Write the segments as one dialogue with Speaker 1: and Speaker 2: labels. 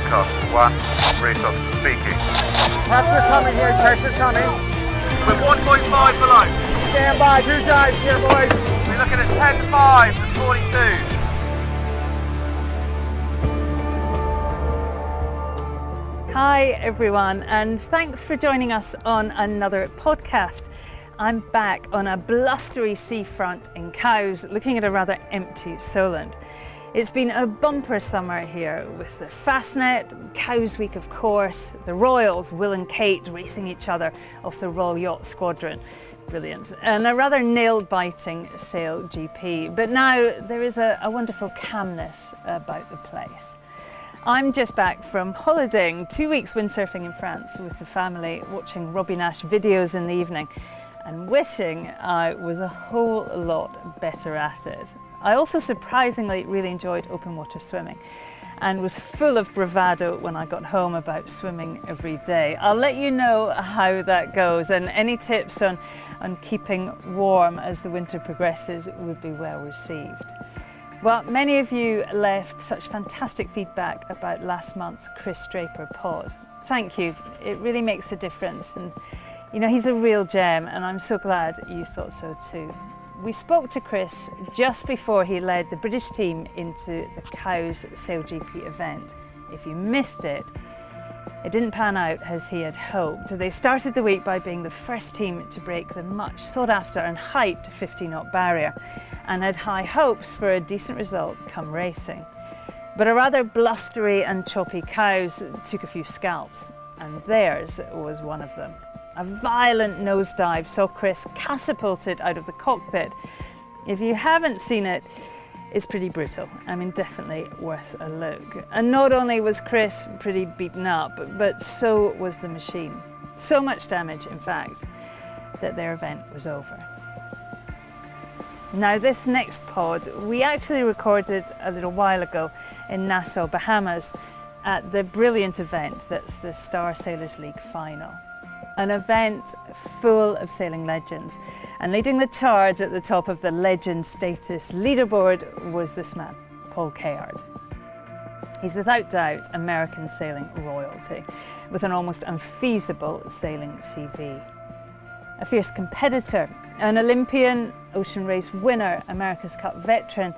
Speaker 1: broadcast 1, race officer speaking.
Speaker 2: Pressure coming here, pressure coming.
Speaker 1: We're 1.5 below.
Speaker 2: Stand by, 2 dives here, boys.
Speaker 1: We're looking at 10.5 and 42.
Speaker 3: Hi everyone, and thanks for joining us on another podcast. I'm back on a blustery seafront in Cowes, looking at a rather empty Solent. It's been a bumper summer here with the Fastnet, Cowes Week of course, the Royals, Will and Kate racing each other off the Royal Yacht Squadron. Brilliant. And a rather nail-biting Sail GP. But now there is a wonderful calmness about the place. I'm just back from holidaying, 2 weeks windsurfing in France with the family, watching Robbie Nash videos in the evening and wishing I was a whole lot better at it. I also surprisingly really enjoyed open water swimming and was full of bravado when I got home about swimming every day. I'll let you know how that goes, and any tips on keeping warm as the winter progresses would be well received. Well, many of you left such fantastic feedback about last month's Chris Draper pod. Thank you. It really makes a difference. And, you know, he's a real gem, and I'm so glad you thought so too. We spoke to Chris just before he led the British team into the Cowes Sail GP event. If you missed it, it didn't pan out as he had hoped. They started the week by being the first team to break the much sought after and hyped 50-knot barrier, and had high hopes for a decent result come racing. But a rather blustery and choppy Cowes took a few scalps, and theirs was one of them. A violent nosedive saw Chris catapulted out of the cockpit. If you haven't seen it, it's pretty brutal. I mean, definitely worth a look. And not only was Chris pretty beaten up, but so was the machine. So much damage, in fact, that their event was over. Now, this next pod, we actually recorded a little while ago in Nassau, Bahamas, at the brilliant event that's the Star Sailors League final. An event full of sailing legends, and leading the charge at the top of the legend status leaderboard was this man, Paul Cayard. He's without doubt American sailing royalty, with an almost unfeasible sailing CV. A fierce competitor, an Olympian, Ocean Race winner, America's Cup veteran,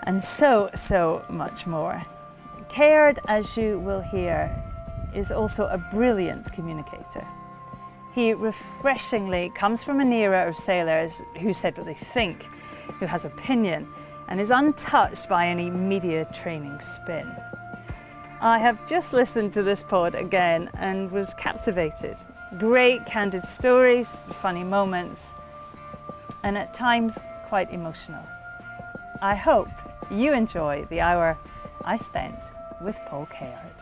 Speaker 3: and so much more. Cayard, as you will hear, is also a brilliant communicator. He refreshingly comes from an era of sailors who said what they think, who has opinion, and is untouched by any media training spin. I have just listened to this pod again and was captivated. Great candid stories, funny moments, and at times quite emotional. I hope you enjoy the hour I spent with Paul Cayard.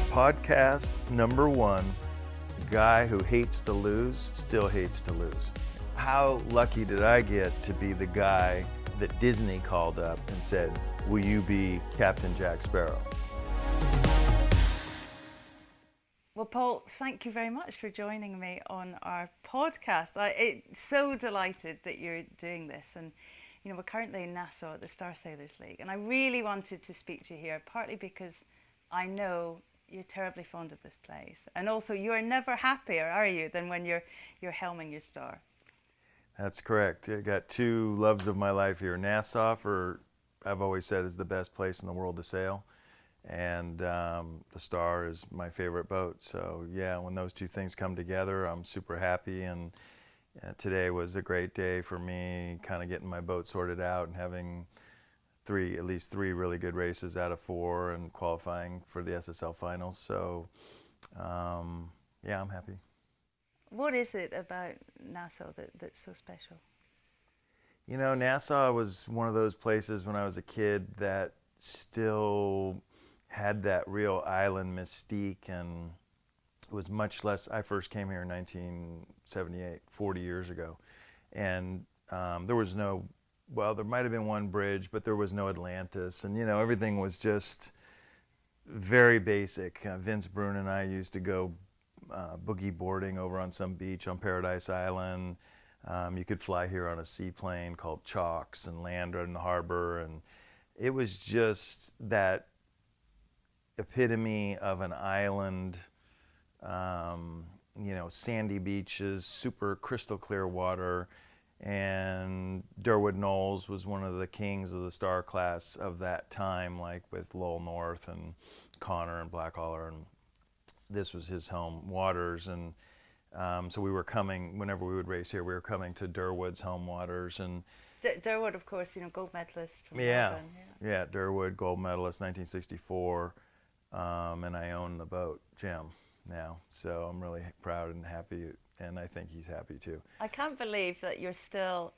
Speaker 4: Podcast number 1, the guy who hates to lose still hates to lose. How lucky did I get to be the guy that Disney called up and said, "Will you be Captain Jack Sparrow?"
Speaker 3: Well, Paul, thank you very much for joining me on our podcast. I'm so delighted that you're doing this. And, you know, we're currently in Nassau at the Star Sailors League. And I really wanted to speak to you here, partly because I know you're terribly fond of this place. And also, you're never happier, are you, than when you're helming your Star?
Speaker 4: That's correct. I got 2 loves of my life here. Nassau, I've always said, is the best place in the world to sail. And the Star is my favorite boat. So yeah, when those 2 things come together, I'm super happy. And today was a great day for me, kind of getting my boat sorted out and having at least three really good races out of 4 and qualifying for the SSL finals. So yeah, I'm happy.
Speaker 3: What is it about Nassau that's so special?
Speaker 4: You know, Nassau was one of those places when I was a kid that still had that real island mystique, and it was much less. I first came here in 1978, 40 years ago, and there was no, well, there might have been one bridge, but there was no Atlantis, and, you know, everything was just very basic. Vince Brune and I used to go boogie boarding over on some beach on Paradise Island. You could fly here on a seaplane called Chalks and land in the harbor, and it was just that epitome of an island, sandy beaches, super crystal clear water, and Durwood Knolls was one of the kings of the star class of that time, like with Lowell North and Connor and Blackwater, and this was his home waters, and so we were coming, whenever we would race here, we were coming to Durwood's home waters, and
Speaker 3: Durwood, of course, gold medalist from
Speaker 4: yeah,
Speaker 3: Melbourne.
Speaker 4: yeah, Durwood, gold medalist, 1964, and I own the boat, Jim, now, so I'm really proud and happy, and I think he's happy too.
Speaker 3: I can't believe that you're still,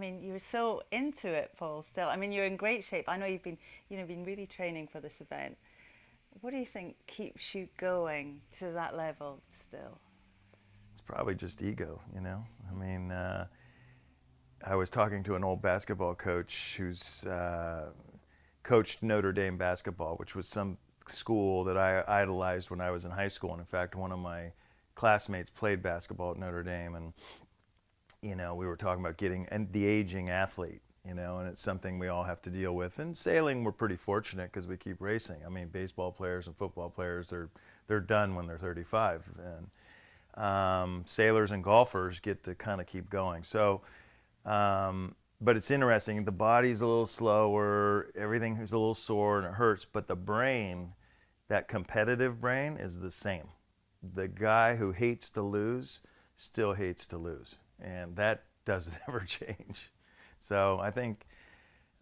Speaker 3: you're so into it, Paul, still. You're in great shape. I know you've been, been really training for this event. What do you think keeps you going to that level still?
Speaker 4: It's probably just ego, I was talking to an old basketball coach who's coached Notre Dame basketball, which was some school that I idolized when I was in high school. And in fact, one of my classmates played basketball at Notre Dame, and we were talking about the aging athlete, and it's something we all have to deal with. And sailing, we're pretty fortunate because we keep racing. Baseball players and football players, they're done when they're 35, and sailors and golfers get to kind of keep going. So, but it's interesting. The body's a little slower, everything is a little sore, and it hurts. But the brain, that competitive brain, is the same. The guy who hates to lose still hates to lose, and that doesn't ever change. So I think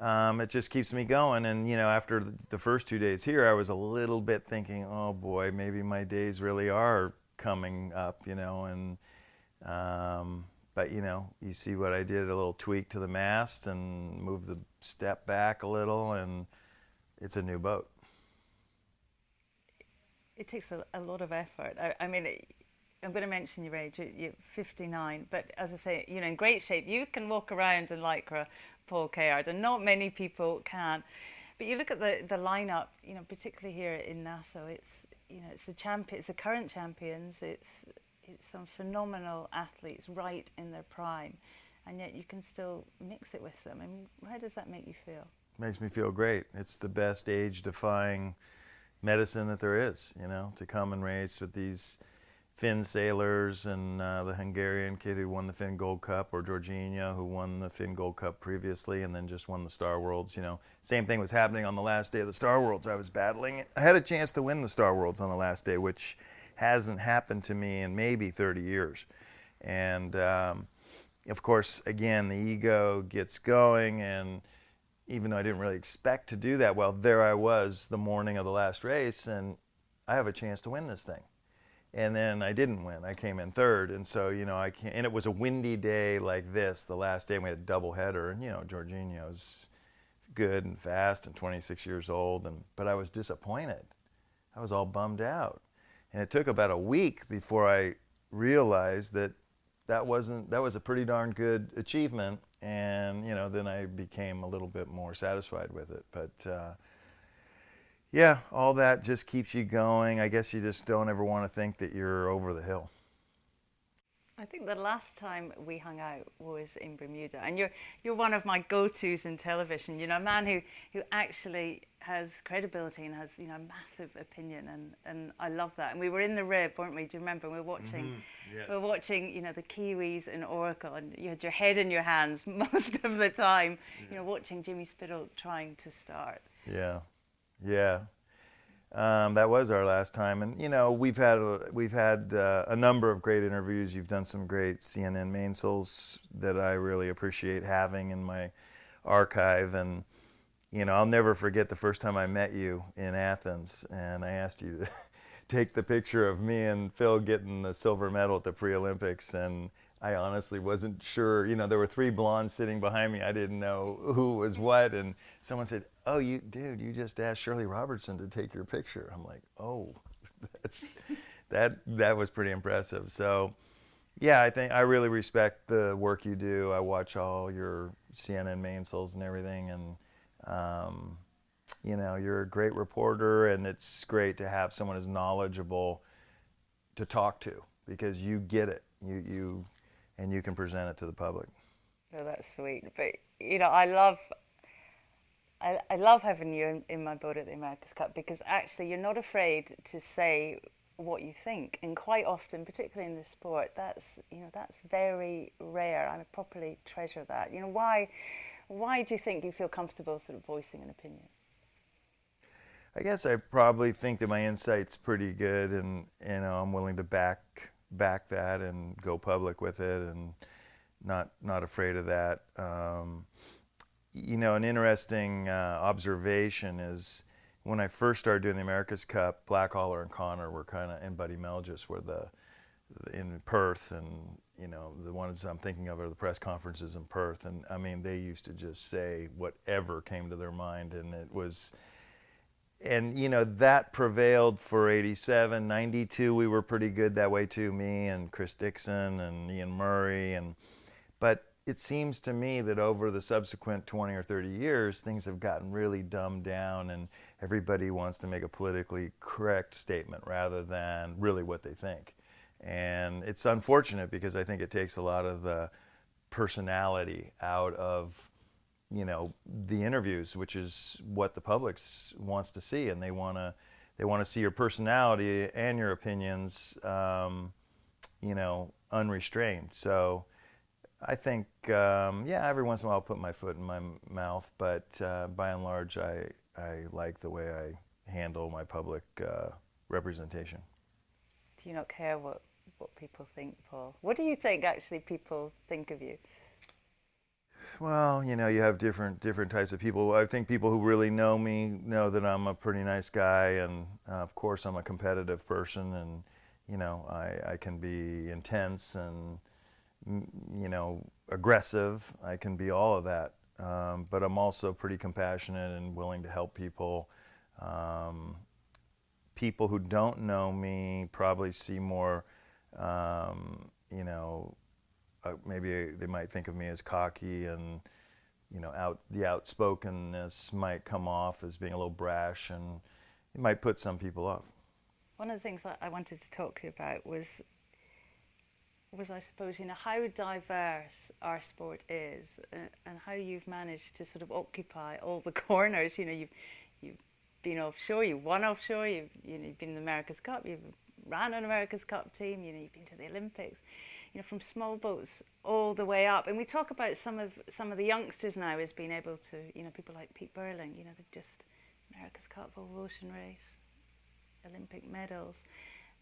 Speaker 4: it just keeps me going. And after the first 2 days here, I was a little bit thinking, oh boy, maybe my days really are coming up, but you see what I did, a little tweak to the mast and move the step back a little, and it's a new boat.
Speaker 3: It takes a lot of effort. I'm going to mention your age. You're 59, but as I say, in great shape. You can walk around in Lycra, Paul Cayard, and not many people can. But you look at the lineup, particularly here in Nassau. It's it's the current champions. It's some phenomenal athletes right in their prime, and yet you can still mix it with them. And how does that make you feel?
Speaker 4: Makes me feel great. It's the best age-defying medicine that there is, to come and race with these Finn sailors and the Hungarian kid who won the Finn Gold Cup, or Georgina, who won the Finn Gold Cup previously and then just won the Star Worlds. Same thing was happening on the last day of the Star Worlds. I was battling. I had a chance to win the Star Worlds on the last day, which hasn't happened to me in maybe 30 years. And of course, again, the ego gets going, and even though I didn't really expect to do that well, there I was the morning of the last race, and I have a chance to win this thing. And then I didn't win. I came in third, and so I can't. And it was a windy day like this, the last day. And we had a double header, and Jorginho's good and fast and 26 years old, but I was disappointed. I was all bummed out, and it took about a week before I realized that was a pretty darn good achievement. And then I became a little bit more satisfied with it. But yeah, all that just keeps you going. I guess you just don't ever want to think that you're over the hill.
Speaker 3: I think the last time we hung out was in Bermuda, and you're one of my go-tos in television. A man who actually has credibility and has a massive opinion, and I love that. And we were in the rib, weren't we? Do you remember? We were watching.
Speaker 4: Mm-hmm. Yes.
Speaker 3: We were watching, the Kiwis in Oracle, and you had your head in your hands most of the time. Watching Jimmy Spittle trying to start.
Speaker 4: Yeah. That was our last time, and we've had a number of great interviews. You've done some great CNN mainsails that I really appreciate having in my archive, and I'll never forget the first time I met you in Athens, and I asked you to take the picture of me and Phil getting the silver medal at the pre-Olympics, and I honestly wasn't sure. There were three blondes sitting behind me. I didn't know who was what, and someone said, "Oh, you just asked Shirley Robertson to take your picture." I'm like, "Oh, that was pretty impressive." So, yeah, I think I really respect the work you do. I watch all your CNN mainsails and everything, and you're a great reporter, and it's great to have someone as knowledgeable to talk to, because you get it. You and you can present it to the public.
Speaker 3: Oh, that's sweet. But I love having you in my boat at the America's Cup, because actually you're not afraid to say what you think, and quite often, particularly in the sport, that's very rare. I properly treasure that. Why do you think you feel comfortable sort of voicing an opinion?
Speaker 4: I guess I probably think that my insight's pretty good, and I'm willing to back that and go public with it, and not afraid of that. An interesting observation is when I first started doing the America's Cup, Blackhaller and Connor were and Buddy Melgis were in Perth, and the ones I'm thinking of are the press conferences in Perth, and I mean they used to just say whatever came to their mind, and it was. And, that prevailed for 87, 92, we were pretty good that way too, me and Chris Dixon and Ian Murray. But it seems to me that over the subsequent 20 or 30 years, things have gotten really dumbed down, and everybody wants to make a politically correct statement rather than really what they think. And it's unfortunate, because I think it takes a lot of the personality out of the interviews, which is what the public wants to see, and they want to see your personality and your opinions, unrestrained. So I think, every once in a while I'll put my foot in my mouth, but by and large, I like the way I handle my public representation.
Speaker 3: Do you not care what people think, Paul? What do you think actually people think of you?
Speaker 4: Well, you have different types of people. I think people who really know me know that I'm a pretty nice guy, and of course I'm a competitive person, and I can be intense and aggressive. I can be all of that, but I'm also pretty compassionate and willing to help people. People who don't know me probably see more, maybe they might think of me as cocky, and the outspokenness might come off as being a little brash, and it might put some people off.
Speaker 3: One of the things that I wanted to talk to you about was I suppose how diverse our sport is, and how you've managed to sort of occupy all the corners. You've been offshore, you've won offshore, you've been in the America's Cup, you've ran an America's Cup team, you've been to the Olympics. From small boats all the way up. And we talk about some of the youngsters now as being able to, people like Pete Burling, they've just America's Cup, Volvo Ocean Race, Olympic medals.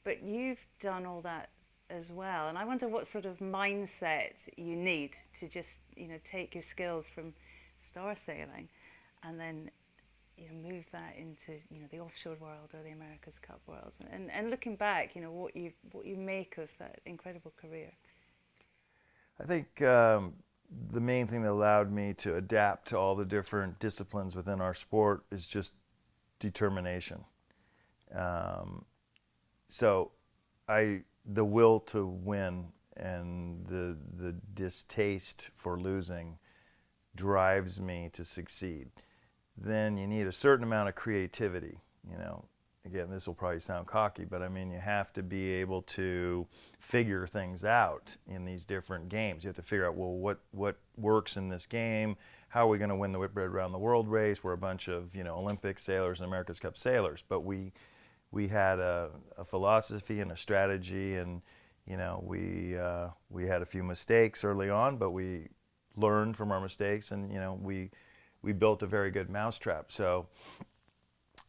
Speaker 3: But you've done all that as well. And I wonder what sort of mindset you need to just, take your skills from star sailing and then move that into the offshore world or the America's Cup world, and looking back, what you make of that incredible career.
Speaker 4: I think the main thing that allowed me to adapt to all the different disciplines within our sport is just determination. So the will to win and the distaste for losing drives me to succeed. Then you need a certain amount of creativity. Again, this will probably sound cocky, but I mean, you have to be able to figure things out in these different games. You have to figure out, well, what works in this game? How are we going to win the Whitbread around the world race? We're a bunch of Olympic sailors and America's Cup sailors, but we had a philosophy and a strategy, and we had a few mistakes early on, but we learned from our mistakes, and we built a very good mousetrap. So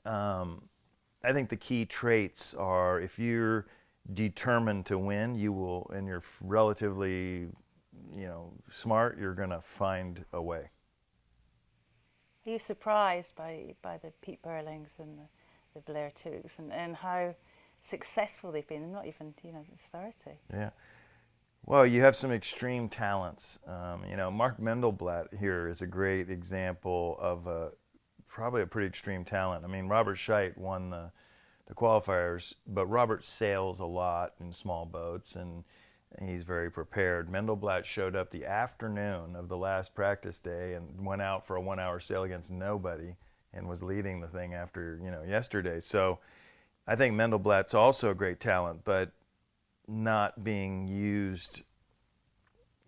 Speaker 4: I think the key traits are, if you're determined to win, you will, and you're relatively smart, you're going to find a way.
Speaker 3: Are you surprised by the Pete Burlings and the Blair Tukes and how successful they've been? They're not even 30.
Speaker 4: Yeah. Well, you have some extreme talents. Mark Mendelblatt here is a great example of probably a pretty extreme talent. I mean, Robert Scheidt won the qualifiers, but Robert sails a lot in small boats, and he's very prepared. Mendelblatt showed up the afternoon of the last practice day and went out for a 1-hour sail against nobody and was leading the thing after yesterday. So I think Mendelblatt's also a great talent, but not being used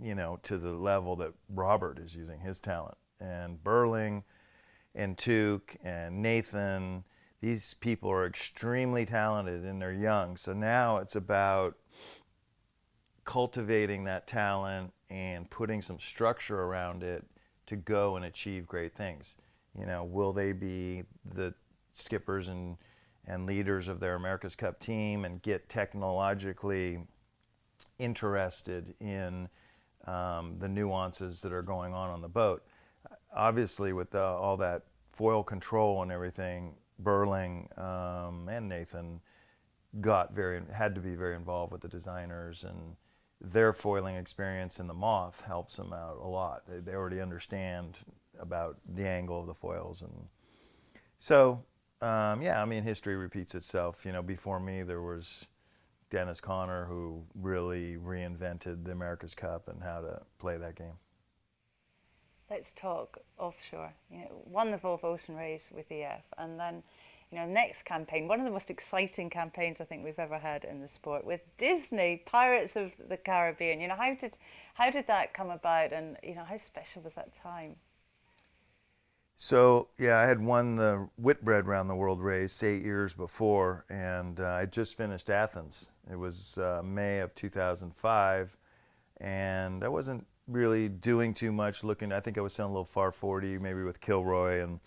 Speaker 4: to the level that Robert is using his talent. And Burling and Tuke and Nathan, these people are extremely talented and they're young. So now it's about cultivating that talent and putting some structure around it to go and achieve great things. Will they be the skippers and leaders of their America's Cup team and get technologically interested in the nuances that are going on the boat? Obviously, with all that foil control and everything, Burling and Nathan had to be very involved with the designers, and their foiling experience in the Moth helps them out a lot. They already understand about the angle of the foils, and so history repeats itself. Before me there was Dennis Conner, who really reinvented the America's Cup and how to play that game.
Speaker 3: Let's talk offshore. Won the Volvo Ocean Race with Ep5, and then next campaign, one of the most exciting campaigns I think we've ever had in the sport, with Disney, Pirates of the Caribbean. How did that come about, and how special was that time?
Speaker 4: So I had won the Whitbread Round the World race 8 years before, and I just finished Athens. It was May of 2005, and I wasn't really doing too much looking. I think I was sailing a little far 40, maybe with Kilroy, and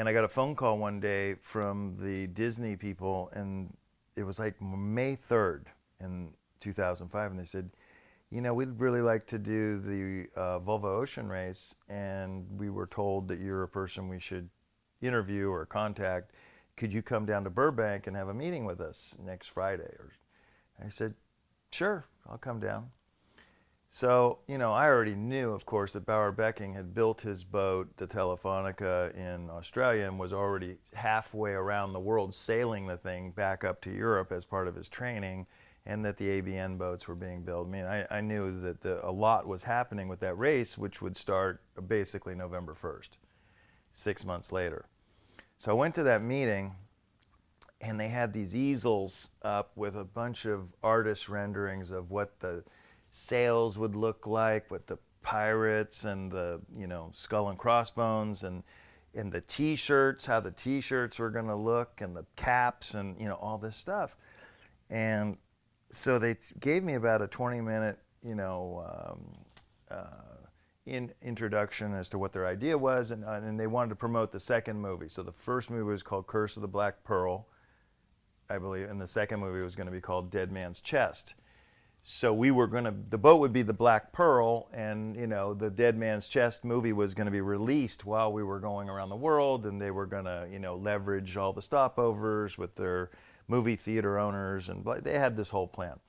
Speaker 4: I got a phone call one day from the Disney people, and it was like May 3rd in 2005, and they said, we'd really like to do the Volvo Ocean Race, and we were told that you're a person we should interview or contact. Could you come down to Burbank and have a meeting with us next Friday? I said, sure, I'll come down. So, I already knew, of course, that Bauer Becking had built his boat, the Telefonica, in Australia, and was already halfway around the world sailing the thing back up to Europe as part of his training, and that the ABN boats were being built. I knew that a lot was happening with that race, which would start basically November 1st, 6 months later. So I went to that meeting, and they had these easels up with a bunch of artist renderings of what the sails would look like with the pirates and the skull and crossbones, and the t-shirts, how the t-shirts were going to look, and the caps, and all this stuff. And so they gave me about a 20-minute introduction as to what their idea was, and they wanted to promote the second movie. So the first movie was called Curse of the Black Pearl, I believe, and the second movie was going to be called Dead Man's Chest. So the boat would be the Black Pearl, and the Dead Man's Chest movie was going to be released while we were going around the world, and they were going to leverage all the stopovers with their movie theater owners, and they had this whole plan.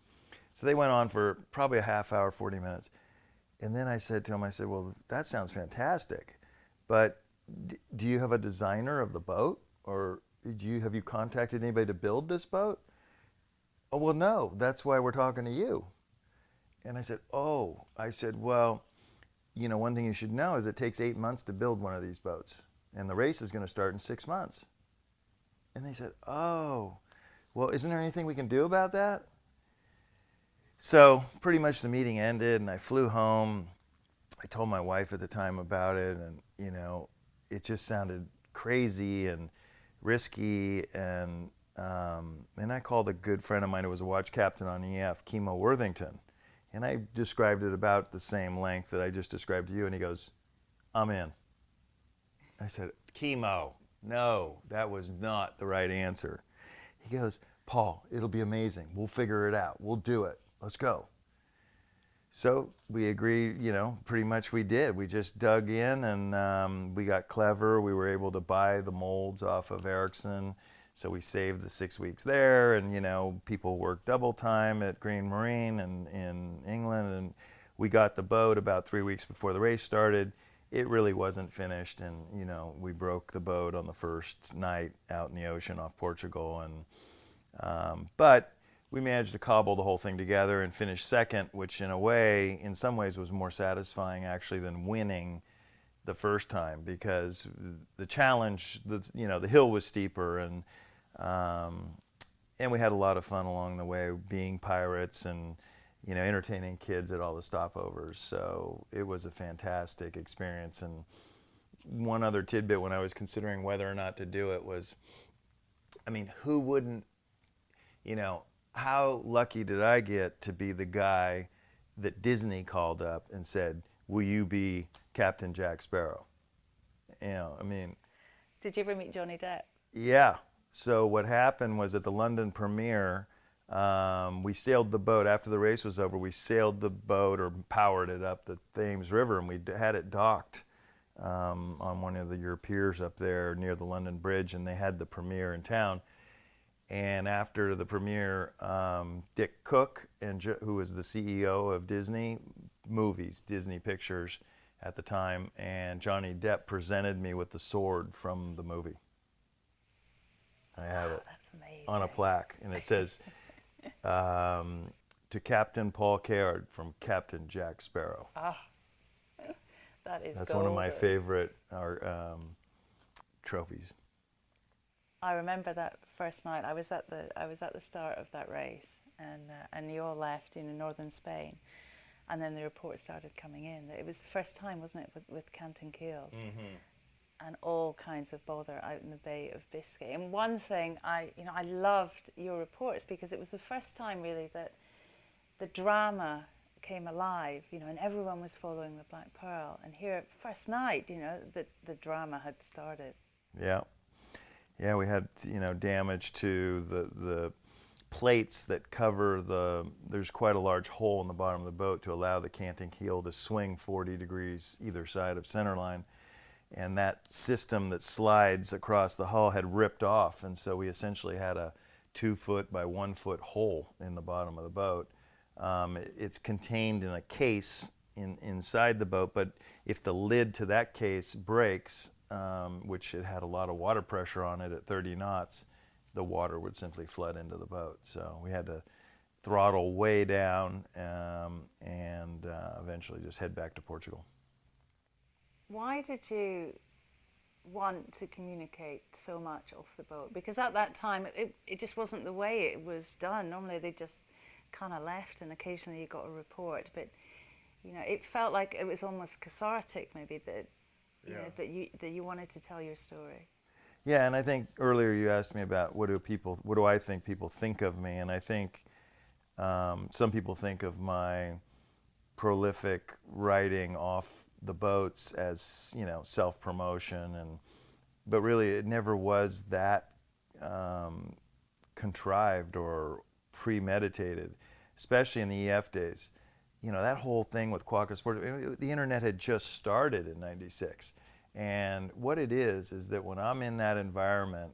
Speaker 4: So they went on for probably a half hour, 40 minutes, and then I said to him, well, that sounds fantastic, but do you have a designer of the boat, or have you contacted anybody to build this boat? Oh, well, no, that's why we're talking to you. And I said, well, one thing you should know is it takes 8 months to build one of these boats, and the race is going to start in 6 months. And they said, oh, well, isn't there anything we can do about that? So pretty much the meeting ended, and I flew home. I told my wife at the time about it, and, it just sounded crazy and risky, and I called a good friend of mine who was a watch captain on Ep5, Kimo Worthington, and I described it about the same length that I just described to you, and he goes, I'm in. I said, Kimo, no, that was not the right answer. He goes, Paul, it'll be amazing. We'll figure it out. We'll do it. Let's go. So we agreed, pretty much we did. We just dug in, and we got clever. We were able to buy the molds off of Ericsson. So we saved the 6 weeks there, and people worked double time at Green Marine and in England, and we got the boat about 3 weeks before the race started. It really wasn't finished, and we broke the boat on the first night out in the ocean off Portugal, and but we managed to cobble the whole thing together and finish second, which in some ways was more satisfying actually than winning the first time, because the challenge, the hill was steeper, and we had a lot of fun along the way, being pirates and entertaining kids at all the stopovers. So it was a fantastic experience. And one other tidbit when I was considering whether or not to do it was, who wouldn't, how lucky did I get to be the guy that Disney called up and said, will you be Captain Jack Sparrow?
Speaker 3: Did you ever meet Johnny Depp?
Speaker 4: Yeah. So what happened was at the London premiere, we sailed the boat after the race was over. We sailed the boat or powered it up the Thames River, and we had it docked on one of your piers up there near the London Bridge, and they had the premiere in town. And after the premiere, Dick Cook, who was the CEO of Disney Pictures at the time, and Johnny Depp presented me with the sword from the movie. I have it on a plaque, and it says, to Captain Paul Cayard from Captain Jack Sparrow. That's one of my favorite trophies.
Speaker 3: I remember that first night. I was at the start of that race, and you all left in northern Spain, and then the reports started coming in. It was the first time, wasn't it, with canting keels, and all kinds of bother out in the Bay of Biscay. And one thing I loved your reports because it was the first time really that the drama came alive, and everyone was following the Black Pearl. And here, first night, the drama had started.
Speaker 4: Yeah. Yeah, we had, damage to the plates that cover there's quite a large hole in the bottom of the boat to allow the canting keel to swing 40 degrees either side of centerline. And that system that slides across the hull had ripped off, and so we essentially had a 2-foot by 1-foot hole in the bottom of the boat. It's contained in a case inside the boat, but if the lid to that case breaks, which it had a lot of water pressure on it at 30 knots, the water would simply flood into the boat. So we had to throttle way down and eventually just head back to Portugal.
Speaker 3: Why did you want to communicate so much off the boat? Because at that time, it just wasn't the way it was done. Normally they just kind of left and occasionally you got a report. But, it felt like it was almost cathartic maybe that you wanted to tell your story.
Speaker 4: Yeah, and I think earlier you asked me about what do I think people think of me, and I think some people think of my prolific writing off the boats as self-promotion, but really it never was that contrived or premeditated, especially in the EF days. That whole thing with Quokka Sport, the internet had just started in '96. And what it is that when I'm in that environment,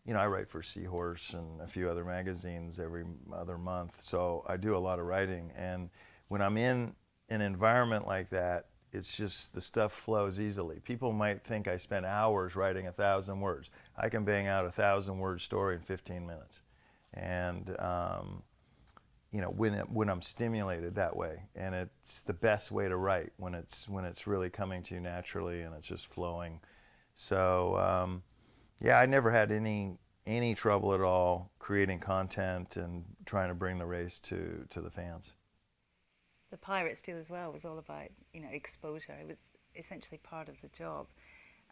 Speaker 4: I write for Seahorse and a few other magazines every other month, so I do a lot of writing. And when I'm in an environment like that, it's just the stuff flows easily. People might think I spend hours writing 1,000 words. I can bang out a 1,000-word story in 15 minutes. And when I'm stimulated that way, and it's the best way to write when it's really coming to you naturally and it's just flowing. So I never had any trouble at all creating content and trying to bring the race to the fans.
Speaker 3: The Pirates deal as well was all about exposure. It was essentially part of the job.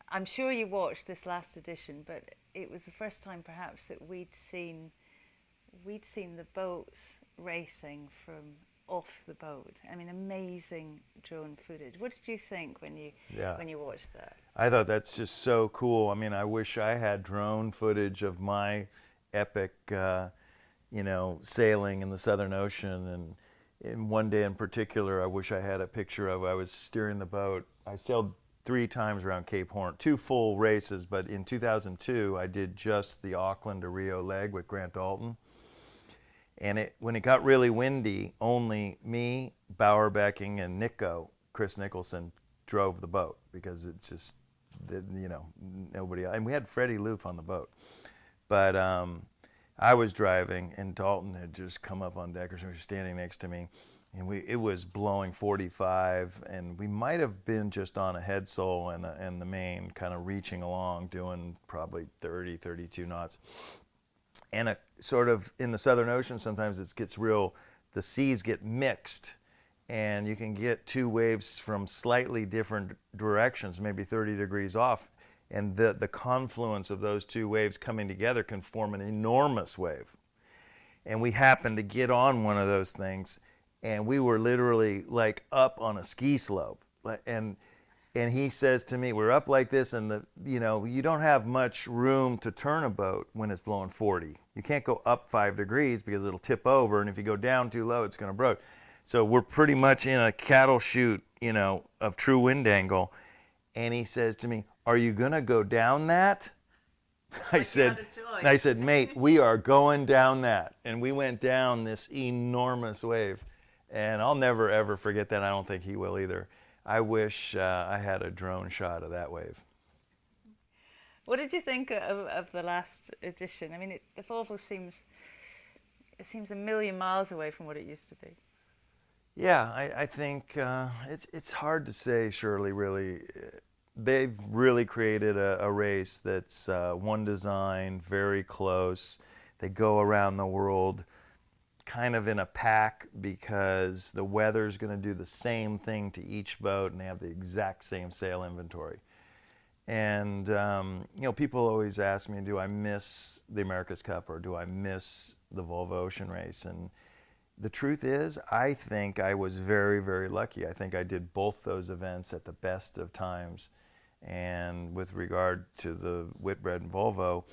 Speaker 3: I'm sure you watched this last edition, but it was the first time perhaps that we'd seen the boats racing from off the boat. Amazing drone footage. What did you think when you watched that? I thought that's just so cool. I wish I had drone footage of my epic, sailing in the Southern Ocean. And in one day in particular, I wish I had a picture of I was steering the boat. I sailed 3 times around Cape Horn, 2 full races, but in 2002, I did just the Auckland to Rio leg with Grant Dalton. And when it got really windy, only me, Bowerbecking, and Chris Nicholson, drove the boat because it's just, nobody else. And we had Freddie Loof on the boat. But I was driving, and Dalton had just come up on deck, or he was standing next to me, and it was blowing 45, and we might have been just on a headsail and the main, kind of reaching along, doing probably 30, 32 knots. And sort of in the Southern Ocean, sometimes it gets real
Speaker 4: the seas get mixed, and you can get two waves from slightly different directions, maybe 30 degrees off, and the confluence of those two waves coming together can form an enormous wave. And we happened to get on one of those things, and we were literally like up on a ski slope. And he says to me, we're up like this, and you don't have much room to turn a boat when it's blowing 40. You can't go up 5 degrees because it'll tip over, and if you go down too low, it's going to broach. So we're pretty much in a cattle chute, of true wind angle. And he says to me, "Are you going to go down that?" I said, "Mate, we are going down that." And we went down this enormous wave. And I'll never, ever forget that. I don't think he will either. I wish I had a drone shot of that wave.
Speaker 3: What did you think of the last edition? I mean, the Volvo seems a million miles away from what it used to be.
Speaker 4: Yeah, I think it's hard to say, Shirley, really. They've really created a race that's one design, very close. They go around the world kind of in a pack because the weather's going to do the same thing to each boat, and they have the exact same sail inventory. And, people always ask me, do I miss the America's Cup or do I miss the Volvo Ocean Race? And the truth is, I think I was very, very lucky. I think I did both those events at the best of times. And with regard to the Whitbread and Volvo,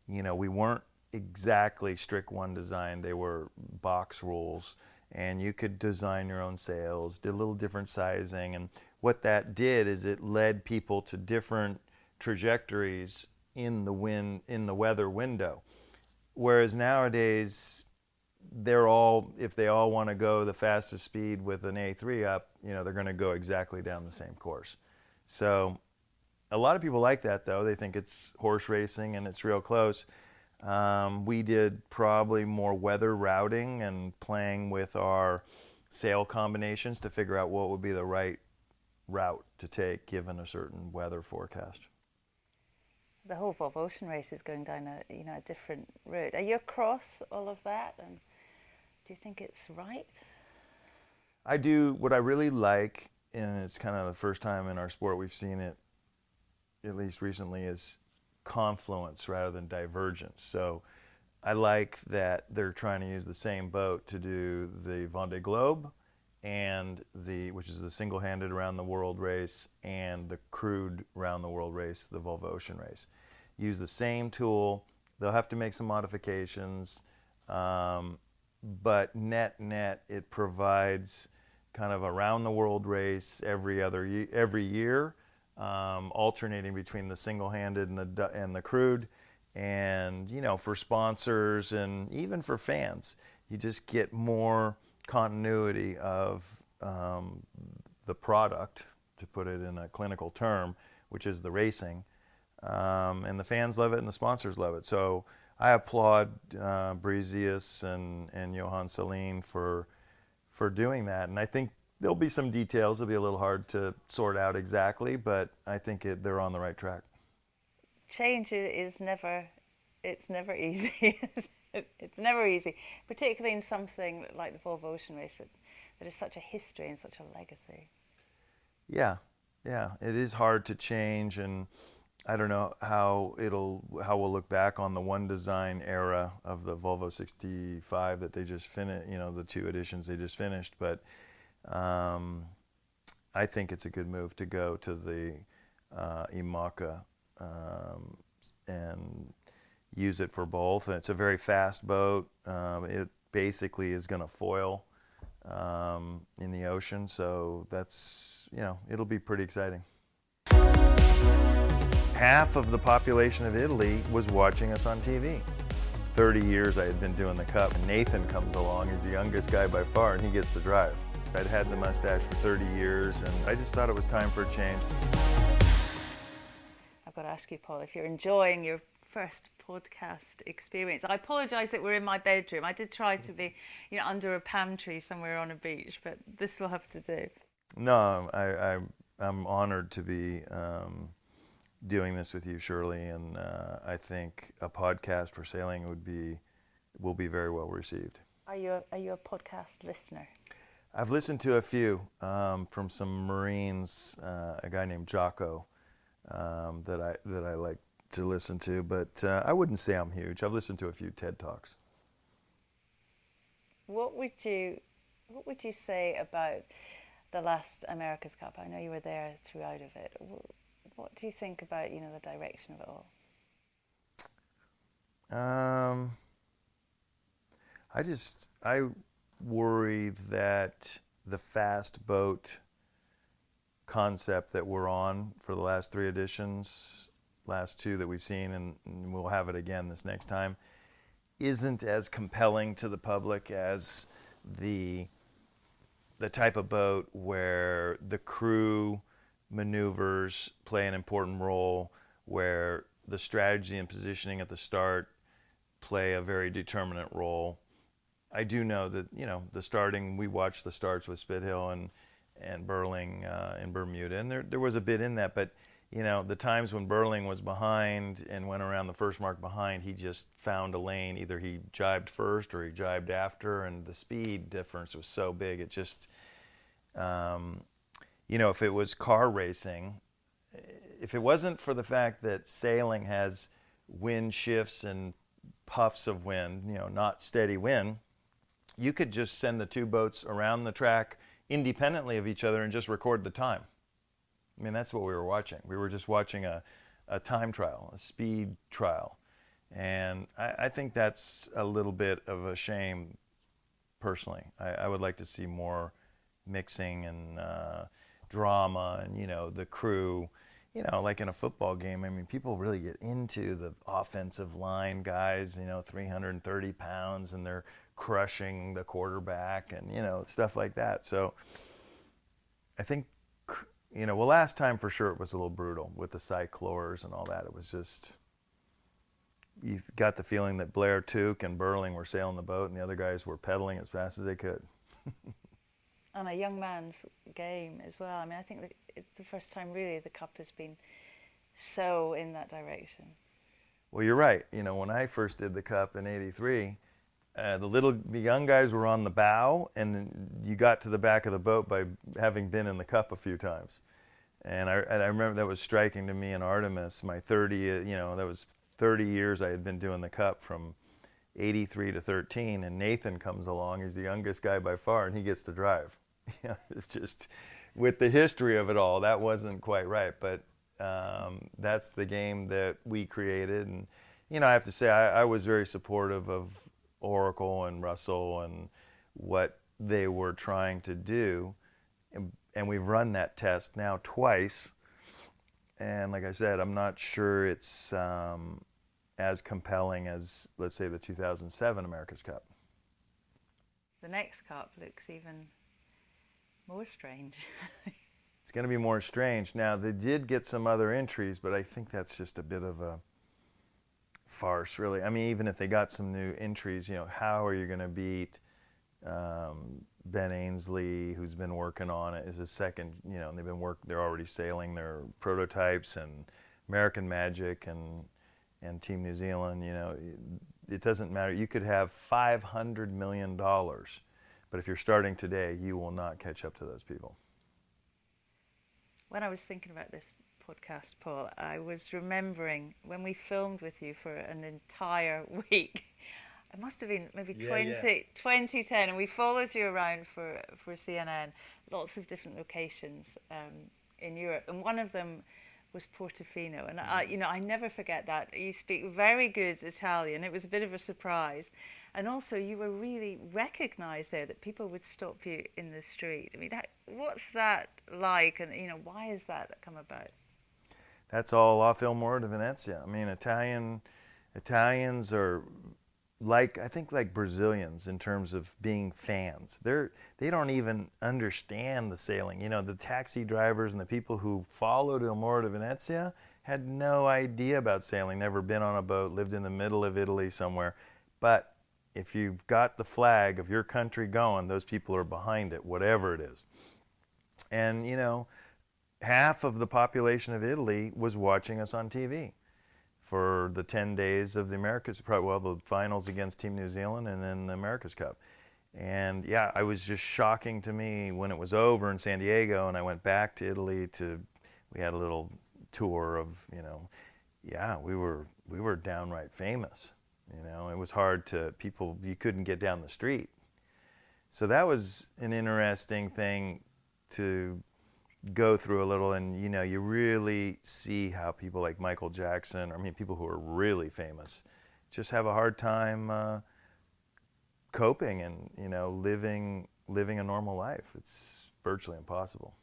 Speaker 4: we weren't exactly strict one design. They were box rules, and you could design your own sails, did a little different sizing. And what that did is it led people to different trajectories in the weather window. Whereas nowadays, if they all want to go the fastest speed with an A3 up, they're going to go exactly down the same course. So a lot of people like that, though. They think it's horse racing and it's real close. We did probably more weather routing and playing with our sail combinations to figure out what would be the right route to take given a certain weather forecast.
Speaker 3: The whole Volvo Ocean Race is going down a different route. Are you across all of that, and do you think it's right?
Speaker 4: I do. What I really like, and it's kind of the first time in our sport we've seen it, at least recently, is confluence rather than divergence. So I like that they're trying to use the same boat to do the Vendée Globe and which is the single-handed around the world race, and the crewed around the world race, the Volvo Ocean Race. Use the same tool. They'll have to make some modifications, but net it provides kind of around the world race every year, alternating between the single-handed and the crewed. And for sponsors and even for fans, you just get more continuity of the product, to put it in a clinical term, which is the racing. And the fans love it and the sponsors love it. So I applaud Breezius and Johan Celine for doing that. And I think there'll be some details. It'll be a little hard to sort out exactly, but I think they're on the right track.
Speaker 3: Change is never easy. It's never easy, particularly in something like the Volvo Ocean Race that is such a history and such a legacy. Yeah, it is hard to change, and I don't know how we'll look back on the one design era of the Volvo 65 that they just finished, the two editions they just finished, but I think it's a good move to go to the IMACA and use it for both. And it's a very fast boat. It basically is going to foil in the ocean, so that's, it'll be pretty exciting. Half of the population of Italy was watching us on TV. 30 years I had been doing the Cup, and Nathan comes along. He's the youngest guy by far, and he gets to drive. I'd had the mustache for 30 years, and I just thought it was time for a change. I've got to ask you, Paul, if you're enjoying your first podcast experience. I apologise that we're in my bedroom. I did try to be, under a palm tree somewhere on a beach, but this will have to do. No, I'm honoured to be doing this with you, Shirley, and I think a podcast for sailing will be very well received. Are you a podcast listener?
Speaker 4: I've listened to a few from some Marines, a guy named Jocko that I like to listen to, but I wouldn't say I'm huge. I've listened to a few TED Talks.
Speaker 3: What would you say about the last America's Cup? I know you were there throughout of it. What do you think about the direction of it all?
Speaker 4: I worry that the fast boat concept that we're on for the last 3 editions, last 2 that we've seen, and we'll have it again this next time, isn't as compelling to the public as the type of boat where the crew maneuvers play an important role, where the strategy and positioning at the start play a very determinant role. I do know that the starting. We watched the starts with Spithill and Burling in Bermuda, and there was a bit in that. But the times when Burling was behind and went around the first mark behind, he just found a lane. Either he jibed first or he jibed after, and the speed difference was so big. It just, if it was car racing, if it wasn't for the fact that sailing has wind shifts and puffs of wind, not steady wind, you could just send the 2 boats around the track independently of each other and just record the time. I mean, that's what we were watching. We were just watching a time trial, a speed trial. And I think that's a little bit of a shame, personally. I would like to see more mixing and drama and, the crew. Like in a football game, I mean, people really get into the offensive line guys, 330 pounds, and they're crushing the quarterback and, stuff like that. So I think, last time for sure it was a little brutal with the cyclors and all that. It was just, you got the feeling that Blair Tuke and Burling were sailing the boat and the other guys were pedaling as fast as they could.
Speaker 3: And a young man's game as well. I mean, I think that it's the first time really the Cup has been so in that direction.
Speaker 4: Well, you're right. When I first did the Cup in '83, the young guys were on the bow, and then you got to the back of the boat by having been in the Cup a few times. And I remember that was striking to me in Artemis. My 30, that was 30 years I had been doing the Cup from '83 to '13, and Nathan comes along. He's the youngest guy by far, and he gets to drive. It's just, with the history of it all, that wasn't quite right. But that's the game that we created. And, I have to say, I was very supportive of Oracle and Russell and what they were trying to do. And we've run that test now twice. And like I said, I'm not sure it's as compelling as, let's say, the 2007 America's Cup.
Speaker 3: The next Cup looks even more strange.
Speaker 4: It's going to be more strange. Now, they did get some other entries, but I think that's just a bit of a farce, really. I mean, even if they got some new entries, how are you going to beat Ben Ainsley, who's been working on it, is a second, they're already sailing their prototypes, and American Magic and Team New Zealand, it doesn't matter. You could have $500 million, but if you're starting today, you will not catch up to those people.
Speaker 3: When I was thinking about this podcast, Paul, I was remembering when we filmed with you for an entire week. It must have been maybe 2010, and we followed you around for CNN, lots of different locations in Europe, and one of them was Portofino, and I never forget that. You speak very good Italian. It was a bit of a surprise, and also you were really recognised there, that people would stop you in the street. I mean, what's that like, and why has that come about?
Speaker 4: That's all off Il Moro di Venezia. I mean, Italians are like Brazilians in terms of being fans. They don't even understand the sailing. The taxi drivers and the people who followed Il Moro di Venezia had no idea about sailing, never been on a boat, lived in the middle of Italy somewhere. But if you've got the flag of your country going, those people are behind it, whatever it is. And, half of the population of Italy was watching us on TV for the 10 days of the Americas, the finals against Team New Zealand and then the America's Cup. And yeah, it was just shocking to me when it was over in San Diego and I went back to Italy we had a little tour of, yeah, we were downright famous. It was hard you couldn't get down the street. So that was an interesting thing to go through a little, and you really see how people like Michael Jackson, people who are really famous, just have a hard time coping and living a normal life. It's virtually impossible.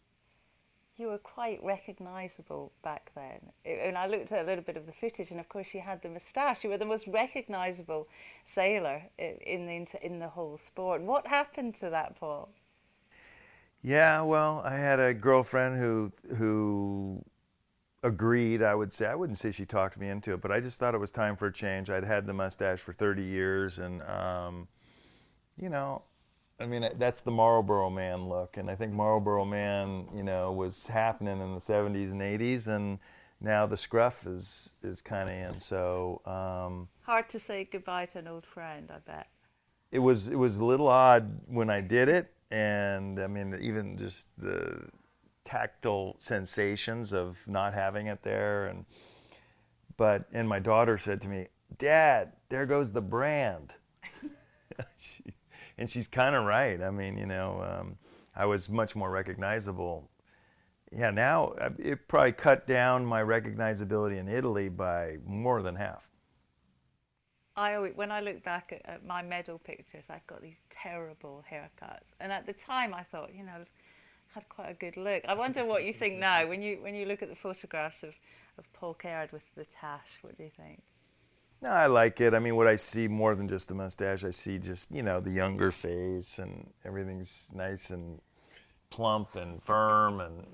Speaker 3: You were quite recognisable back then. And I looked at a little bit of the footage, and of course you had the moustache. You were the most recognisable sailor in the whole sport. What happened to that, Paul?
Speaker 4: Yeah, well, I had a girlfriend who agreed, I would say. I wouldn't say she talked me into it, but I just thought it was time for a change. I'd had the mustache for 30 years, and that's the Marlboro Man look, and I think Marlboro Man, was happening in the 70s and 80s, and now the scruff is kind of in. So
Speaker 3: hard to say goodbye to an old friend, I bet.
Speaker 4: It was a little odd when I did it, and even just the tactile sensations of not having it there, and my daughter said to me, "Dad, there goes the brand." And she's kind of right. I was much more recognizable. Yeah, now it probably cut down my recognizability in Italy by more than half.
Speaker 3: When I look back at my medal pictures, I've got these terrible haircuts. And at the time I thought, I had quite a good look. I wonder what you think now when you look at the photographs of Paul Cayard with the tash. What do you think?
Speaker 4: No, I like it. What I see more than just the mustache, I see just, the younger face, and everything's nice and plump and firm, and,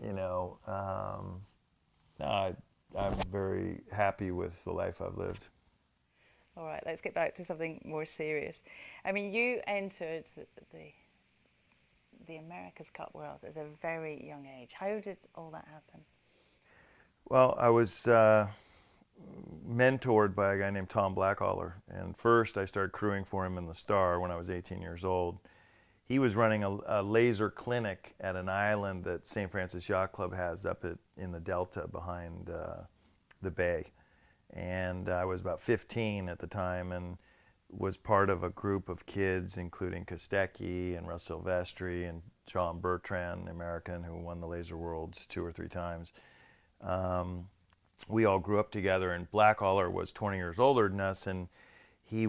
Speaker 4: I'm very happy with the life I've lived.
Speaker 3: All right, let's get back to something more serious. You entered the America's Cup World at a very young age. How did all that happen?
Speaker 4: Well, I was mentored by a guy named Tom Blackhaller, and first I started crewing for him in the Star when I was 18 years old. He was running a laser clinic at an island that St. Francis Yacht Club has up in the Delta behind the bay, and I was about 15 at the time and was part of a group of kids including Kostecki and Russ Silvestri and John Bertrand, the American who won the Laser Worlds 2 or 3 times. We all grew up together, and Blackhaller was 20 years older than us, and he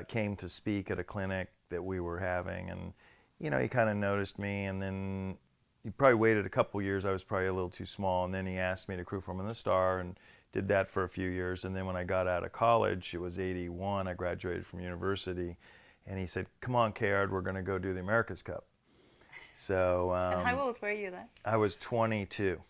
Speaker 4: came to speak at a clinic that we were having, and he kind of noticed me, and then he probably waited a couple years. I was probably a little too small, and then he asked me to crew for him in the Star, and did that for a few years. And then when I got out of college, it was 81, I graduated from university, and he said, "Come on, Cayard, we're going to go do the America's Cup." So
Speaker 3: and how old were you then?
Speaker 4: I was 22.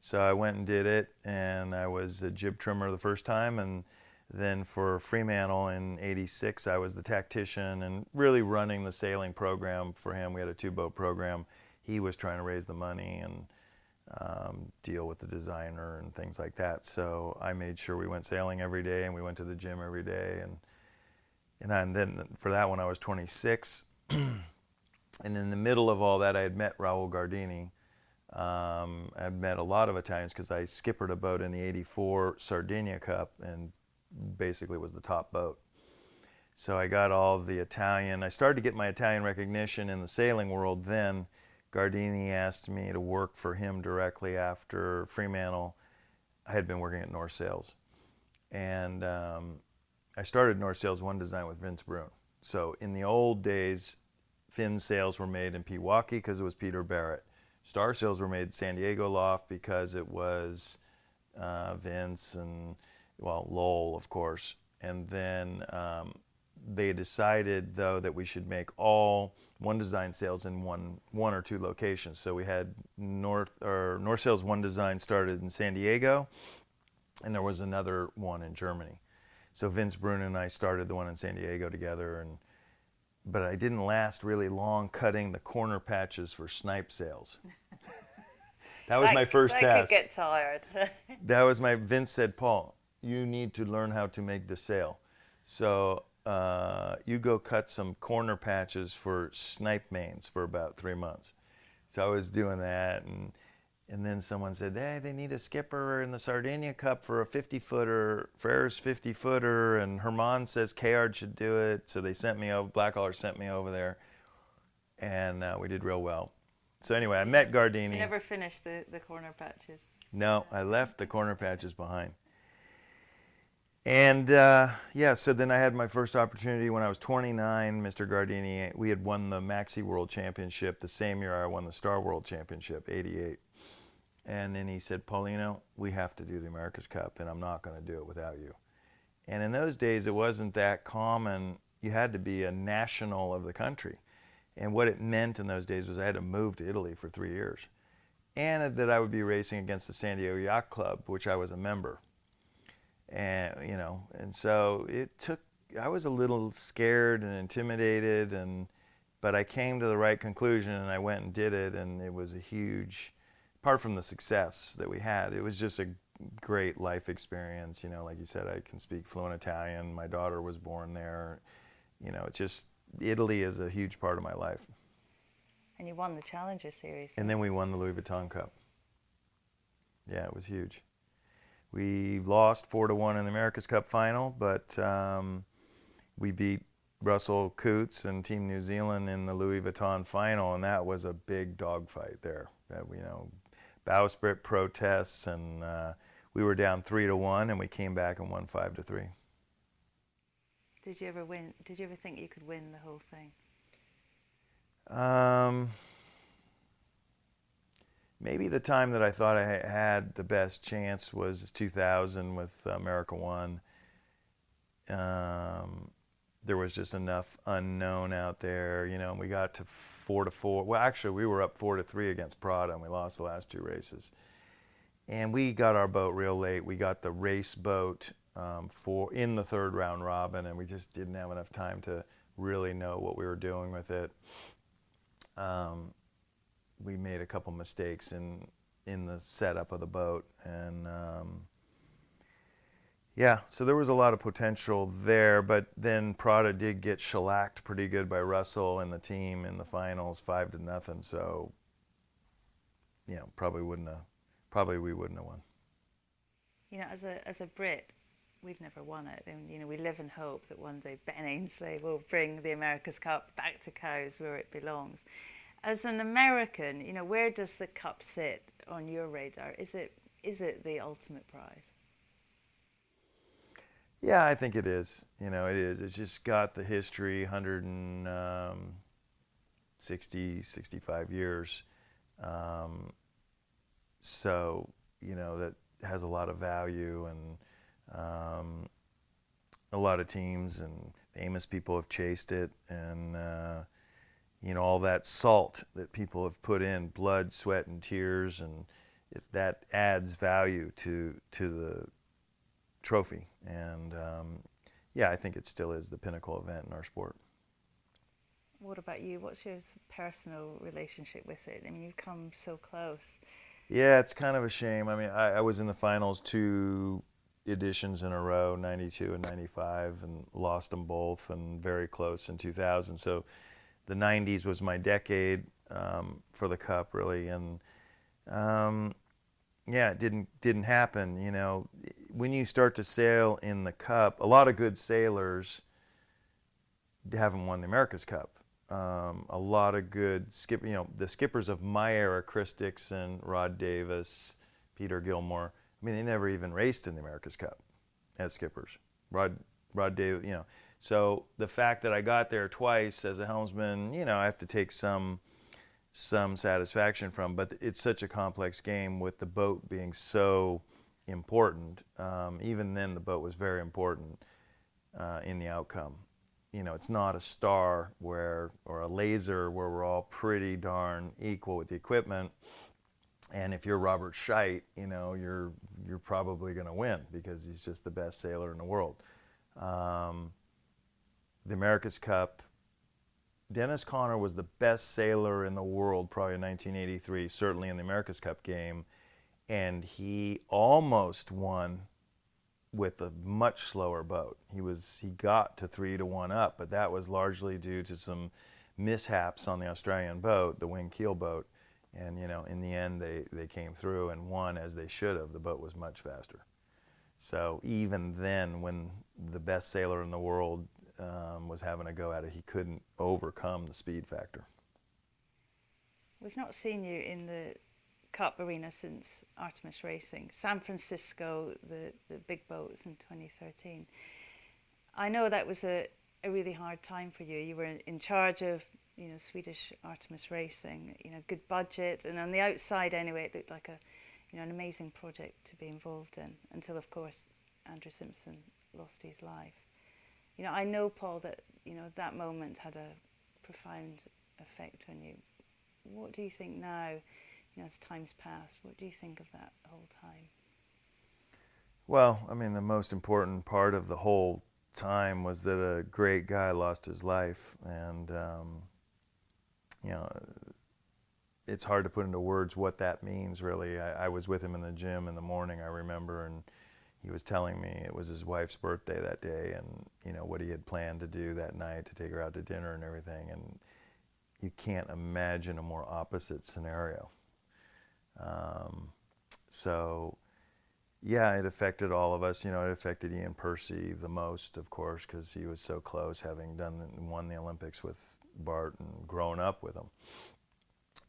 Speaker 4: So I went and did it, and I was a jib trimmer the first time, and then for Fremantle in '86, I was the tactician and really running the sailing program for him. We had a 2-boat program. He was trying to raise the money and deal with the designer and things like that. So I made sure we went sailing every day, and we went to the gym every day. And then for that one, I was 26. And in the middle of all that, I had met Raul Gardini. I've met a lot of Italians because I skippered a boat in the '84 Sardinia Cup and basically was the top boat. So I got all the Italian. I started to get my Italian recognition in the sailing world then. Gardini asked me to work for him directly after Fremantle. I had been working at North Sails. And I started North Sails One Design with Vince Brune. So in the old days, fin sails were made in Pewaukee because it was Peter Barrett. Star sails were made at San Diego Loft because it was Vince and, well, Lowell, of course. And then they decided, though, that we should make all One Design sails in one or two locations. So we had North Sails One Design started in San Diego, and there was another one in Germany. So Vince Brune and I started the one in San Diego together, but I didn't last really long cutting the corner patches for snipe sails. That was my first task.
Speaker 3: That could get tired.
Speaker 4: Vince said, "Paul, you need to learn how to make the sail." So you go cut some corner patches for snipe mains for about 3 months. So I was doing that, and then someone said, hey, they need a skipper in the Sardinia Cup for a 50-footer, Frere's 50-footer, and Herman says Cayard should do it. So they sent me over, Blackwater sent me over there, and we did real well. So anyway, I met Gardini.
Speaker 3: You never finished the corner patches?
Speaker 4: No, I left the corner patches behind. And so then I had my first opportunity when I was 29. Mr. Gardini, we had won the Maxi World Championship the same year I won the Star World Championship, 88. And then he said, Paulino, we have to do the America's Cup, and I'm not going to do it without you. And in those days, it wasn't that common. You had to be a national of the country. And what it meant in those days was I had to move to Italy for 3 years. And that I would be racing against the San Diego Yacht Club, which I was a member. And, and so I was a little scared and intimidated, but I came to the right conclusion, and I went and did it, and it was a huge, apart from the success that we had, it was just a great life experience. Like you said, I can speak fluent Italian. My daughter was born there. It's just, Italy is a huge part of my life.
Speaker 3: And you won the Challenger Series.
Speaker 4: And then we won the Louis Vuitton Cup. Yeah, it was huge. We lost 4-1 in the America's Cup final, but we beat Russell Coutts and Team New Zealand in the Louis Vuitton final, and that was a big dogfight there. Bowsprit protests, and we were down 3-1, and we came back and won 5-3.
Speaker 3: Did you ever win? Did you ever think you could win the whole thing?
Speaker 4: Maybe the time that I thought I had the best chance was 2000 with America One. There was just enough unknown out there, and we got to 4-4. Well, actually, we were up 4-3 against Prada, and we lost the last 2 races. And we got our boat real late. We got the race boat in the 3rd round robin, and we just didn't have enough time to really know what we were doing with it. We made a couple mistakes in the setup of the boat, and so there was a lot of potential there, but then Prada did get shellacked pretty good by Russell and the team in the finals, 5-0. So, probably we wouldn't have won.
Speaker 3: As a Brit, we've never won it, and we live in hope that one day Ben Ainsley will bring the America's Cup back to Cowes where it belongs. As an American, where does the Cup sit on your radar? Is it the ultimate prize?
Speaker 4: Yeah, I think it is. It is. It's just got the history, 160, 65 years. So, that has a lot of value, and a lot of teams and famous people have chased it, and all that salt that people have put in, blood, sweat, and tears, and that adds value to the trophy. And I think it still is the pinnacle event in our sport.
Speaker 3: What about you? What's your personal relationship with it? You've come so close.
Speaker 4: Yeah, it's kind of a shame. I was in the finals 2 editions in a row, 92 and 95, and lost them both, and very close in 2000. So the 90s was my decade for the Cup, really, and it didn't happen. When you start to sail in the Cup, a lot of good sailors haven't won the America's Cup. A lot of good the skippers of my era, Chris Dixon, Rod Davis, Peter Gilmore, they never even raced in the America's Cup as skippers. Rod Davis, So the fact that I got there twice as a helmsman, I have to take some satisfaction from, but it's such a complex game with the boat being so important. Even then, the boat was very important in the outcome. It's not a star or a laser where we're all pretty darn equal with the equipment. And if you're Robert Scheidt, you're probably going to win because he's just the best sailor in the world. The America's Cup, Dennis Conner was the best sailor in the world probably in 1983, certainly in the America's Cup game, and he almost won with a much slower boat. He got to 3-1 up, but that was largely due to some mishaps on the Australian boat, the wing keel boat. And in the end, they came through and won as they should have. The boat was much faster. So even then, when the best sailor in the world was having a go at it, he couldn't overcome the speed factor.
Speaker 3: We've not seen you in the Cup arena since Artemis Racing. San Francisco, the big boats in 2013. I know that was a really hard time for you. You were in charge of Swedish Artemis Racing, good budget, and on the outside anyway, it looked like an amazing project to be involved in, until of course Andrew Simpson lost his life. I know, Paul, that that moment had a profound effect on you. What do you think now, as time's passed? What do you think of that whole time?
Speaker 4: Well, I mean, the most important part of the whole time was that a great guy lost his life, and it's hard to put into words what that means, really. I was with him in the gym in the morning, I remember, and he was telling me it was his wife's birthday that day, and what he had planned to do that night, to take her out to dinner and everything. And you can't imagine a more opposite scenario. So yeah, it affected all of us. It affected Ian Percy the most, of course, because he was so close, having won the Olympics with Bart and grown up with him.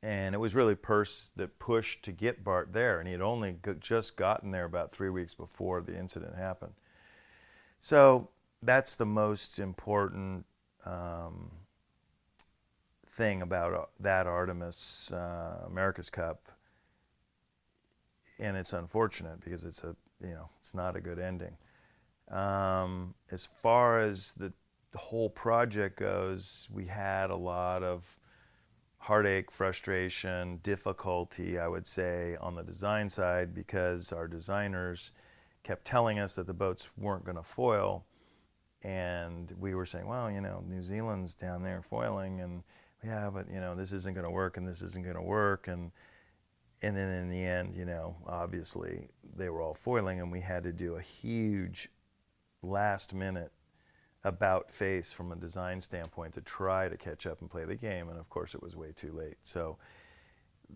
Speaker 4: And it was really Perce that pushed to get Bart there, and he had only just gotten there about 3 weeks before the incident happened. So that's the most important thing about that Artemis America's Cup, and it's unfortunate because it's not a good ending. As far as the whole project goes, we had a lot of heartache, frustration, difficulty, I would say, on the design side, because our designers kept telling us that the boats weren't going to foil, and we were saying, well, New Zealand's down there foiling, and yeah, but this isn't going to work, and this isn't going to work, and then in the end, obviously they were all foiling, and we had to do a huge last minute about face from a design standpoint to try to catch up and play the game, and of course it was way too late. So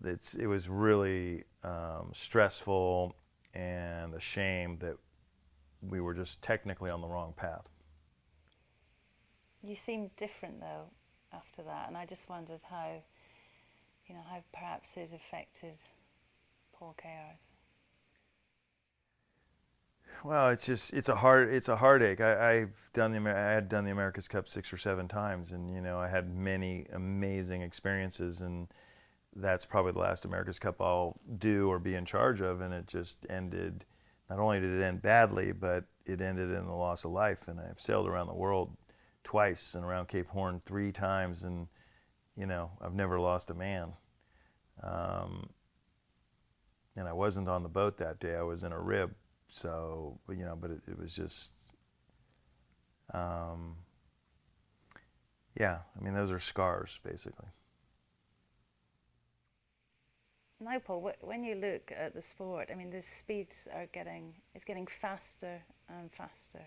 Speaker 4: it was really stressful and a shame that we were just technically on the wrong path.
Speaker 3: You seemed different though after that, and I just wondered how perhaps it affected Paul Cayard.
Speaker 4: Well, it's a heartache. I had done the America's Cup 6 or 7 times, and I had many amazing experiences, and that's probably the last America's Cup I'll do or be in charge of, and it just ended. Not only did it end badly, but it ended in the loss of life. And I've sailed around the world twice and around Cape Horn 3 times, and I've never lost a man. And I wasn't on the boat that day. I was in a rib. So, but it was just, yeah, I mean, those are scars, basically.
Speaker 3: Now, Paul, when you look at the sport, I mean, the speeds it's getting faster and faster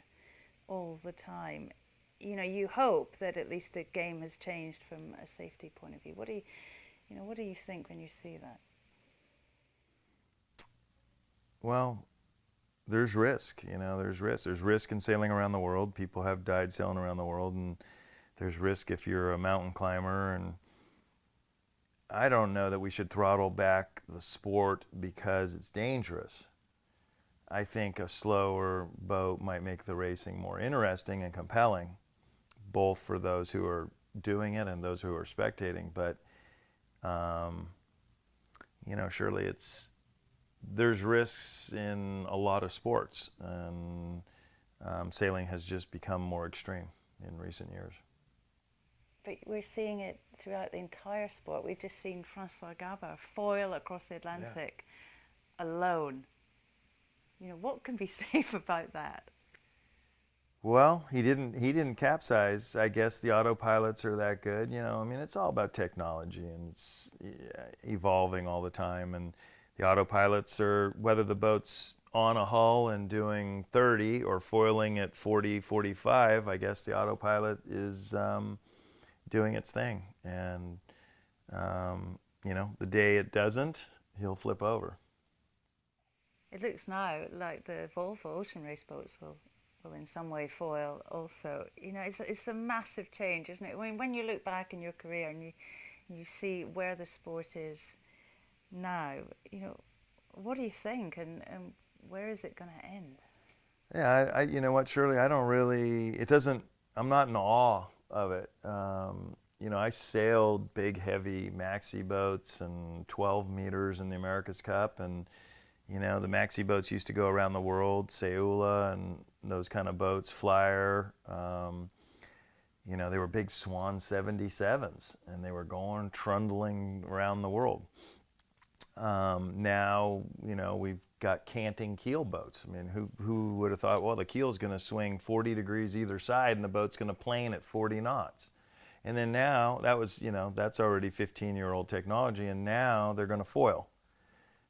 Speaker 3: all the time. You hope that at least the game has changed from a safety point of view. What do you think when you see that?
Speaker 4: Well, there's risk, there's risk. There's risk in sailing around the world. People have died sailing around the world, and there's risk if you're a mountain climber. And I don't know that we should throttle back the sport because it's dangerous. I think a slower boat might make the racing more interesting and compelling, both for those who are doing it and those who are spectating. But, Shirley, there's risks in a lot of sports, and sailing has just become more extreme in recent years.
Speaker 3: But we're seeing it throughout the entire sport. We've just seen Francois Gabard foil across the Atlantic alone. What can be safe about that?
Speaker 4: Well, he didn't capsize. I guess the autopilots are that good. It's all about technology, and it's evolving all the time, and The autopilots are, whether the boat's on a hull and doing 30 or foiling at 40, 45, I guess the autopilot is doing its thing. And, the day it doesn't, he'll flip over.
Speaker 3: It looks now like the Volvo Ocean Race boats will in some way foil also. It's a massive change, isn't it? When you look back in your career and you see where the sport is now, what do you think and where is it going to end?
Speaker 4: Yeah, I you know what, Shirley, I'm not in awe of it. I sailed big, heavy maxi boats and 12 meters in the America's Cup, and the maxi boats used to go around the world, Sayula and those kind of boats, Flyer. They were big Swan 77s, and they were going trundling around the world. Now, we've got canting keel boats. I mean, who would have thought, well, the keel's going to swing 40 degrees either side, and the boat's going to plane at 40 knots. And then now, that's already 15-year-old technology, and now they're going to foil.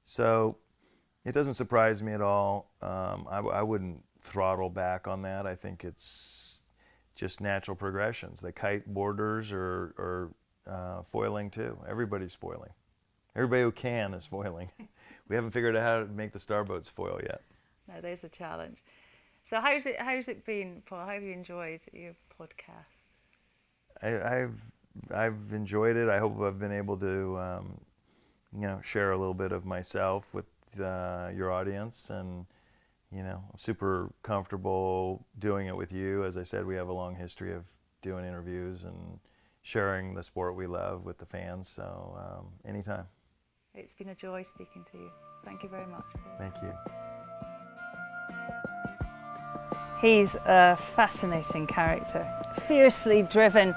Speaker 4: So it doesn't surprise me at all. I wouldn't throttle back on that. I think it's just natural progressions. The kite boarders are foiling too. Everybody's foiling. Everybody who can is foiling. We haven't figured out how to make the starboats foil yet.
Speaker 3: No, there's a challenge. So how's it been, Paul? How have you enjoyed your podcast?
Speaker 4: I've enjoyed it. I hope I've been able to share a little bit of myself with your audience, and I'm super comfortable doing it with you. As I said, we have a long history of doing interviews and sharing the sport we love with the fans. So anytime.
Speaker 3: It's been a joy speaking to you. Thank you very much, Paul.
Speaker 4: Thank you.
Speaker 3: He's a fascinating character, fiercely driven,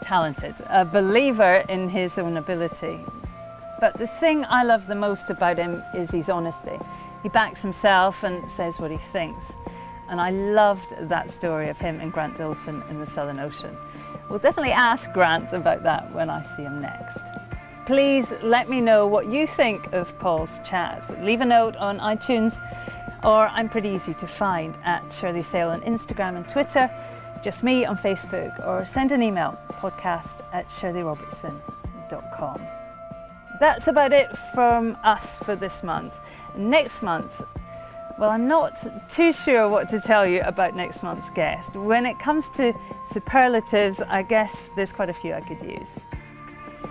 Speaker 3: talented, a believer in his own ability. But the thing I love the most about him is his honesty. He backs himself and says what he thinks. And I loved that story of him and Grant Dalton in the Southern Ocean. We'll definitely ask Grant about that when I see him next. Please let me know what you think of Paul's chat. Leave a note on iTunes, or I'm pretty easy to find at Shirley Sail on Instagram and Twitter, just me on Facebook, or send an email, podcast@shirleyrobertson.com. That's about it from us for this month. Next month, well, I'm not too sure what to tell you about next month's guest. When it comes to superlatives, I guess there's quite a few I could use.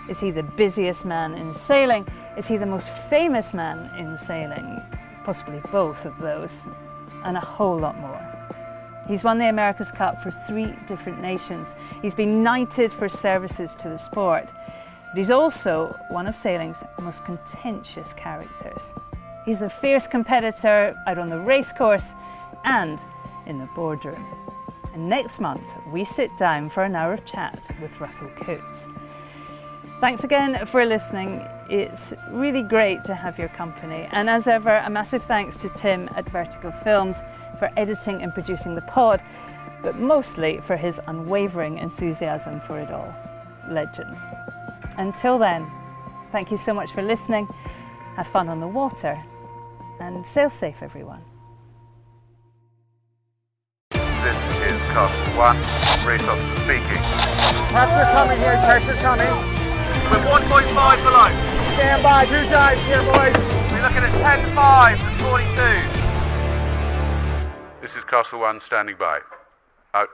Speaker 3: Is he the busiest man in sailing? Is he the most famous man in sailing? Possibly both of those, and a whole lot more. He's won the America's Cup for 3 different nations. He's been knighted for services to the sport. But he's also one of sailing's most contentious characters. He's a fierce competitor out on the racecourse and in the boardroom. And next month, we sit down for an hour of chat with Russell Coates. Thanks again for listening. It's really great to have your company. And as ever, a massive thanks to Tim at Vertical Films for editing and producing the pod, but mostly for his unwavering enthusiasm for it all. Legend. Until then, thank you so much for listening. Have fun on the water and sail safe, everyone.
Speaker 1: This is Castle 1. Race officer speaking.
Speaker 2: Pressure coming here, pressure coming.
Speaker 1: We're 1.5 below.
Speaker 2: Stand by, 2 dives here, boys.
Speaker 1: We're looking at 10.5 and 42. This is Castle 1 standing by. Out.